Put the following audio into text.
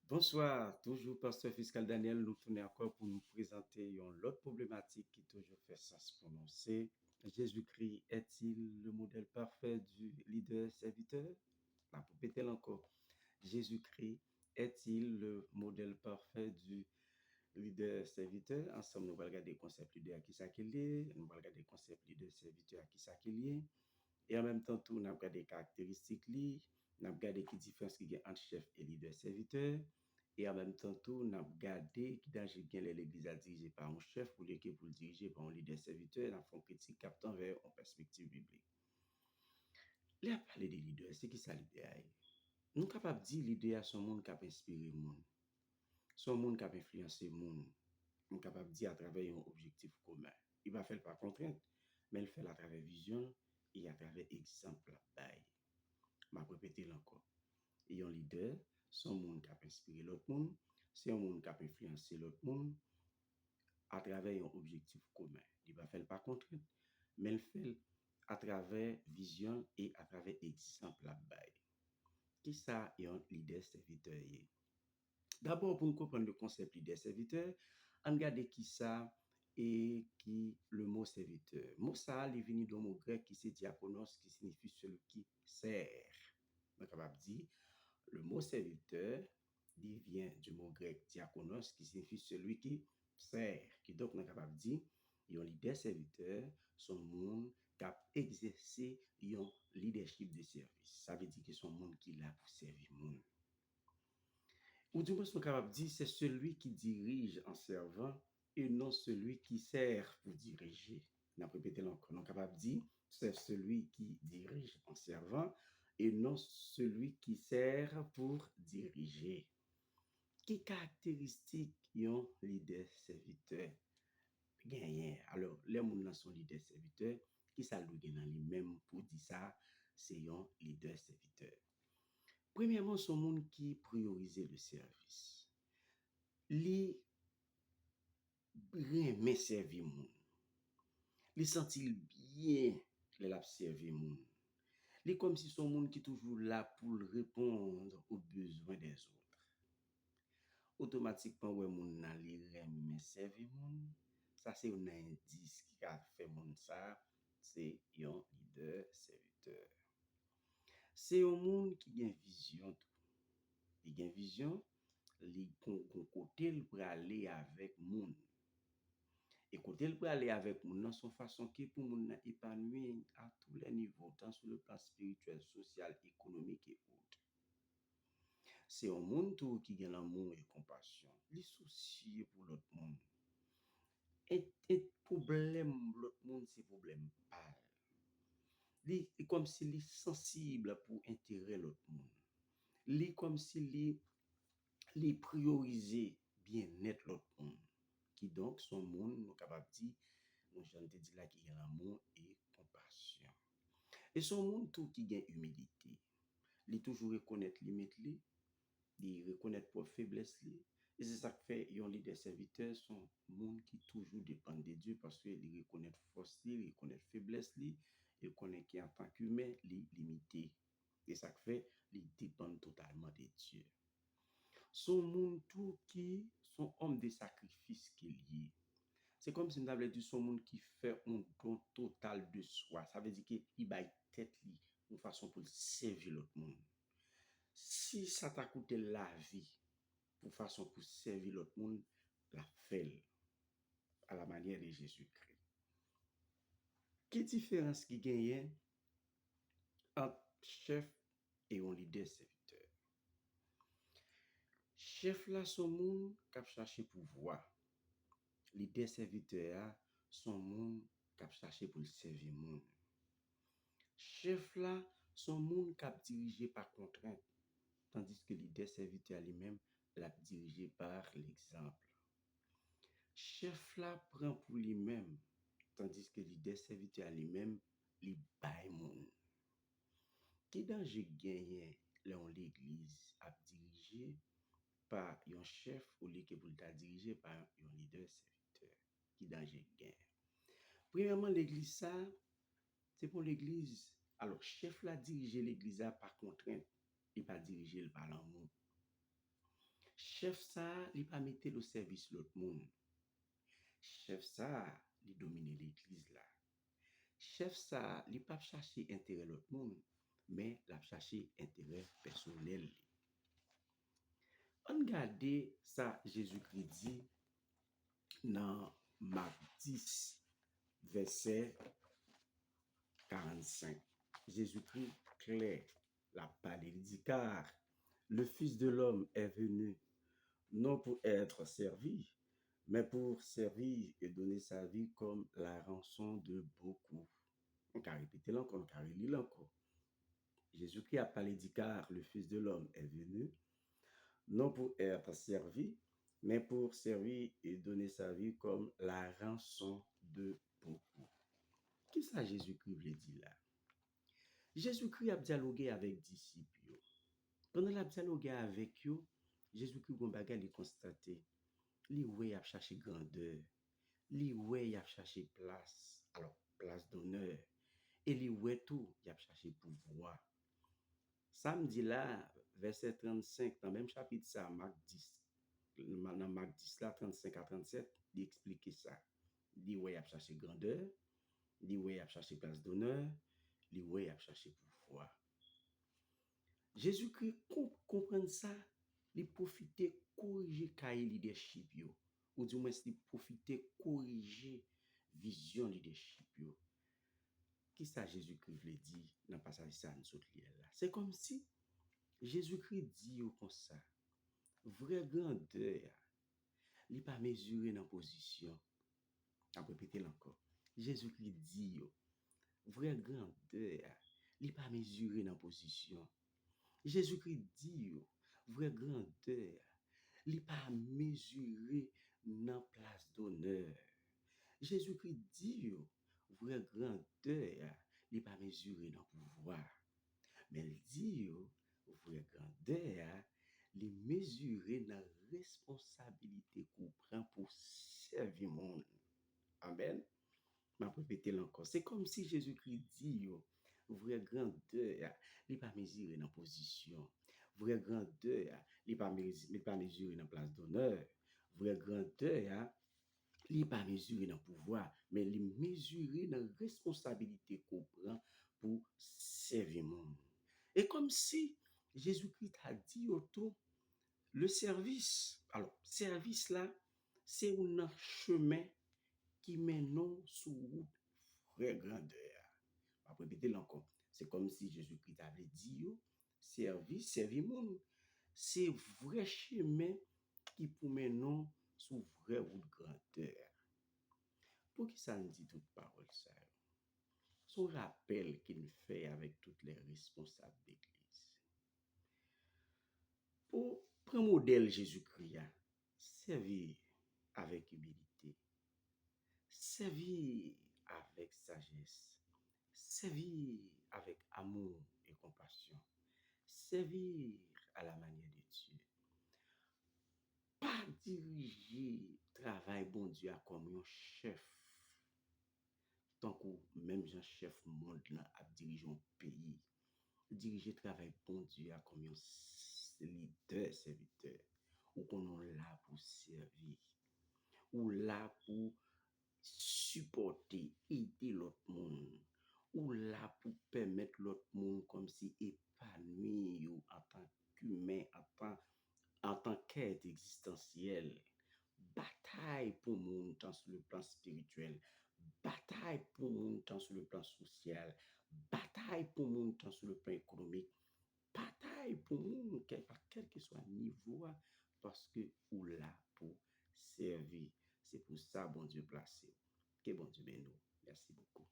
Bonsoir, toujours Pasteur Fiscal Daniel, nous tournons encore pour nous présenter une autre problématique qui toujours fait sens pour nous. C'est Jésus-Christ est-il le modèle parfait du leader serviteur? La pour péter encore. Jésus-Christ est-il le modèle parfait du leader serviteur? Ensemble, nous allons regarder le concept leader à qui ça qu'il est, nous allons regarder le concept leader serviteur à qui ça qu'il est, et en même temps, tout, nous allons regarder les caractéristiques, nous allons regarder qui différence qu'il y a entre chef et leader serviteur. Et en même temps, tout, nous avons regardé qui danger gain l'église à diriger par un chef ou l'équipe pour le diriger par un leader serviteur, dans fond critique captant vers une perspective biblique. Là, parler de leader, c'est qui ça leader? Nous sommes capables de dire leader à son monde qui a inspiré le monde, son monde qui a influencé le monde. Nous sommes capables de dire à travers un objectif commun. Il va faire par contrainte, mais il fait à travers vision et à travers exemple. Je vais répéter encore. Et un leader, c'est un monde qui a inspiré l'autre monde, c'est un monde qui a influencé l'autre monde à travers un objectif commun. Il va faire par contrainte, mais il fait à travers vision et à travers exemple. Qui ça est un leader serviteur? D'abord, pour nous comprendre le concept leader serviteur, on regarde qui ça et qui le mot serviteur. Le mot ça, il vient d'un mot grec qui c'est diakonos, qui signifie celui qui sert. On est capable de dire le mot serviteur il vient du mot grec diakonos qui signifie celui qui sert. Qui donc on est capable de dire un leader serviteur, son monde qui a exercé un leadership de service. Ça veut dire que son monde qui là pour servir le monde. Ou du moins, nous sommes capables de dire c'est celui qui dirige en servant et non celui qui sert pour diriger. On a répété encore. Nous sommes capables de dire c'est celui qui dirige en servant et non celui qui sert pour diriger. Quelles caractéristiques ont leader serviteur? Gagné. Alors, les gens sont leader serviteur, qui ça nous gagne lui-même pour dire ça, c'est un leader serviteur. Premièrement, son monde qui priorise le service. Li remet servir moun. Li sentit bien le l'a servir moun. Li comme si son monde qui toujours là pour répondre aux besoins des autres. Automatiquement, ouais, moun nan li remet servir moun. Ça c'est un indice qui a fait moun ça, c'est un leader serviteur. C'est un monde qui a une vision. Il a une vision, li kon côté pour aller avec moun. Et côté il peut aller avec moun dans son façon qui pour moun épanoui à tous les niveaux, tant sur le plan spirituel, social, économique et autres. C'est un monde tout qui a l'amour et compassion, li soucier pour l'autre monde. Et problème l'autre monde c'est problème pas. Li comme si li sensible pour intérêt l'autre monde. Li comme si li prioriser bien-être l'autre monde. Qui donc son monde nous capable dire nous j'en te dit là qui a l'amour et compassion. Et son monde tout qui gagne humilité. Il toujours reconnaître limite li, il reconnaître propre faiblesse li. Et c'est ça que fait un leader serviteur son monde qui toujours dépend de Dieu parce qu'il reconnaît force li, il reconnaît faiblesse li, il connaît qu'en tant qu'humain, il limité. Et ça que fait il dépend totalement de Dieu. Son monde tout qui son homme de sacrifice qu'il y. C'est comme si nous avions dit son monde qui fait un don total de soi. Ça veut dire qu'il baille tête li une façon pour servir l'autre monde. Si ça t'a coûté la vie pour façon pour servir l'autre monde, la fait à la manière de Jésus-Christ. Quelle différence qui gagne entre chef et un leader serviteur? Chef là son monde qui a cherché pouvoir. Leader serviteur son monde qui a cherché pour servir monde. Chef là son monde qui a dirigé par contrainte tandis que leader serviteur lui-même l'a dirigé par l'exemple. Chef là prend pour lui-même tandis que leader serviteur lui-même li bay moun. Qui danger gagné dans l'église a dirigé par un chef ou l'équipe pour ta dirigé par un leader serviteur? Qui danger gagne? Premièrement, l'église ça c'est pour l'église. Alors chef là diriger l'église par contrainte et pas diriger par l'amour. chef ça, il pas mettre au service l'autre monde. Chef ça, il domine l'église là. Chef ça, il pas chercher intérêt l'autre monde, mais il chercher intérêt personnel. On regarde ça Jésus-Christ dit dans Marc 10 verset 45. Jésus-Christ clair la parole, il dit car le Fils de l'homme est venu non pour être servi, mais pour servir et donner sa vie comme la rançon de beaucoup. On peut répéter l'encore, on peut relire l'encore. Jésus-Christ a parlé dit car le Fils de l'homme est venu non pour être servi, mais pour servir et donner sa vie comme la rançon de beaucoup. Qui ça Jésus-Christ veut dire là? Jésus-Christ a dialogué avec disciples. Pendant la dialogué avec eux, Jésus-Christ gon bagay li constaté. Li wè a cherché grandeur. Li wè a cherché place. Alors, place d'honneur. Et li wè tout, y a cherché pouvoir. Samedi là, verset 35, dans le même chapitre ça, Marc 10. Dans Marc 10 là, 35 à 37, il explique ça. Li wè a cherché grandeur. Li wè a cherché place d'honneur. Li wè a cherché pouvoir. Jésus-Christ comprend ça, il profite corriger cahier leadership yo, ou du moins il profite corriger vision leadership yo. Qui ça Jésus-Christ veut dire dans passage ça nous autres là? C'est comme si Jésus-Christ dit yo comme ça. Vraie grandeur, il pas mesuré dans position. A répéter encore. Jésus-Christ dit yo, vraie grandeur, il pas mesuré dans position. Jésus-Christ dit, vraie grandeur, il n'est pas mesuré dans place d'honneur. Jésus-Christ dit, vraie grandeur, il n'est pas mesuré dans pouvoir. Mais il dit, vraie grandeur, il est mesuré dans responsabilité qu'on prend pour servir le monde. Amen. Je vais répéter encore. C'est comme si Jésus-Christ dit, vraie grandeur, il n'est pas mesuré dans position. Vraie grandeur, il n'est pas mesuré dans place d'honneur. Vraie grandeur, il n'est pas mesuré dans pouvoir, mais il est mesuré dans responsabilité qu'on prend pour servir le monde. Et comme si Jésus-Christ a dit autour, le service, alors, service là, c'est un chemin qui mène sous route vraie grandeur. Je vais répéter encore. C'est comme si Jésus-Christ avait dit, service, servir monde. C'est vrai chemin qui pour mener sous vraie route grandeur. Pour qui ça nous dit toute parole ça? Son rappel qu'il fait avec toutes les responsables d'église. Pour prendre modèle Jésus-Christ, servir avec humilité, servir avec sagesse, servir avec amour et compassion, servir à la manière de Dieu. Pas diriger travail bon Dieu comme un chef. Tant que même un chef monde là a dirigé un pays. Diriger travail bon Dieu comme un leader, serviteur. Ou qu'on est là pour servir. Ou là pour supporter, aider l'autre monde. Ou là pour permettre l'autre monde comme si épanoui en tant qu'humain, en tant qu'être existentiel. Bataille pour monde tant sur le plan spirituel. Bataille pour monde tant sur le plan social. Bataille pour monde tant sur le plan économique. Bataille pour monde quel que soit le niveau, parce que ou là pour servir. C'est pour ça, bon Dieu placé. Que bon Dieu bénisse. Merci beaucoup.